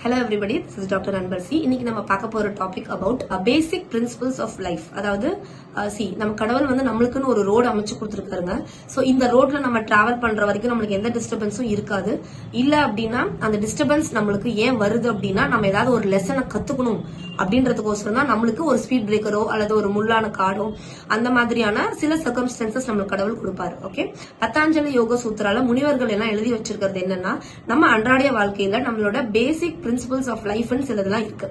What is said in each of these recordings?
Hello everybody, this is Dr. Anbarsi. இன்னைக்கு நம்ம பார்க்க போற topic about basic principles of life. அதாவது நம்ம கடவுள் வந்து நம்மளுக்குன்னு ஒரு ரோடு அமைச்சு கொடுத்துருக்காருங்க. சோ இந்த ரோட்ல நம்ம டிராவல் பண்ற வரைக்கும் நம்மளுக்கு எந்த டிஸ்டர்பன்ஸும் இருக்காது. இல்ல அப்படின்னா அந்த டிஸ்டர்பன்ஸ் நம்மளுக்கு ஏன் வருது அப்படின்னா நம்ம ஏதாவது ஒரு லெசனை கத்துக்கணும் அப்படின்றதுக்கோசரம் தான் நம்மளுக்கு ஒரு ஸ்பீட் பிரேக்கரோ அல்லது ஒரு முள்ளான காடோ அந்த மாதிரியான சில சர்க்கம்ஸ்டன்சஸ் நம்மளுக்கு கடவுள் கொடுப்பாரு. ஓகே, பத்தாஞ்சலி யோக சூத்திரால முனிவர்கள் எல்லாம் எழுதி வச்சிருக்கிறது என்னன்னா நம்ம அன்றாடைய வாழ்க்கையில நம்மளோட பேசிக் பிரின்சிபல்ஸ் ஆஃப் லைஃப் சிலதெல்லாம் இருக்கு.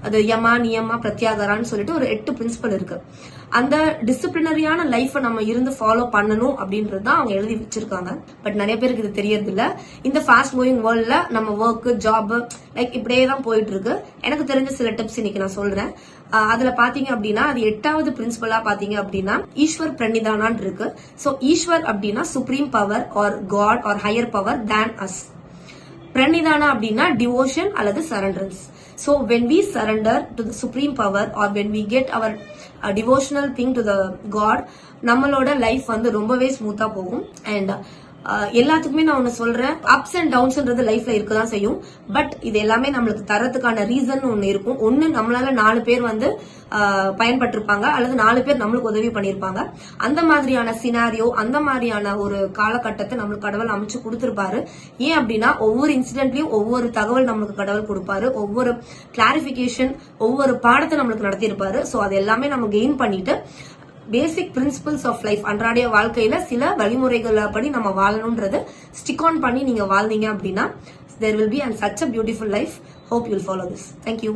அது யமா நியமா பிரத்யாகரான்னு சொல்லிட்டு ஒரு 8 பிரின்சிபல் இருக்கு. அந்த டிசிப்ளினரியான லைஃப் நம்ம இருந்து ஃபாலோ பண்ணணும் அப்படின்றது தான் அவங்க எழுதி வச்சிருக்காங்க. பட் நிறைய பேருக்கு இது தெரியறது இல்ல. இந்த ஃபாஸ்ட் மூவிங் வேர்ல்ட்ல நம்ம ஒர்க் ஜாப் லைக் இப்படியே தான் போயிட்டு இருக்கு. எனக்கு தெரிஞ்ச சில டிப்ஸ் இன்னைக்கு நான் சொல்றேன். அதுல பாத்தீங்க அப்படின்னா அது 8வது பிரின்சிபலா பாத்தீங்க அப்படின்னா ஈஸ்வர் பிரணிதானான் இருக்கு. சோ ஈஸ்வர் அப்படின்னா supreme power or god or higher power than us. Pranidhana அப்படின்னா டிவோஷன் அல்லது surrenderance. So when we surrender to the supreme power or when we get our devotional thing to the God, நம்மளோட life வந்து ரொம்பவே ஸ்மூத்தா போகும். And எல்லாத்துக்குமே நான் ஒண்ணு சொல்றேன், அப்ஸ் அண்ட் டவுன்ஸ்ன்றது லைஃப்ல இருக்கதான் செய்யும். பட் இது எல்லாமே நம்மளுக்கு தரத்துக்கான ரீசன் ஒண்ணு இருக்கும். ஒண்ணு நம்மளால 4 பேர் வந்து பயன்பட்டிருப்பாங்க அல்லது 4 பேர் நம்மளுக்கு உதவி பண்ணிருப்பாங்க. அந்த மாதிரியான சினாரியோ அந்த மாதிரியான ஒரு காலகட்டத்தை நம்மளுக்கு கடவுள் அமைச்சு கொடுத்திருப்பாரு. ஏன் அப்படின்னா ஒவ்வொரு இன்சிடென்ட்லயும் ஒவ்வொரு தகவல் நம்மளுக்கு கடவுள் கொடுப்பாரு, ஒவ்வொரு கிளாரிபிகேஷன் ஒவ்வொரு பாடத்தை நம்மளுக்கு நடத்தியிருப்பாரு. சோ அது எல்லாமே நம்ம கெயின் பண்ணிட்டு பேசிக் பிரின்சிபல்ஸ் ஆஃப் லைஃப் அன்றாடைய வாழ்க்கையில சில வழிமுறைகள் படி நம்ம வாழணும்ன்றது ஸ்டிக் ஆன் பண்ணி நீங்க வாழ்ந்தீங்க அப்படின்னா there will be such a beautiful life. Hope you'll follow this. Thank you.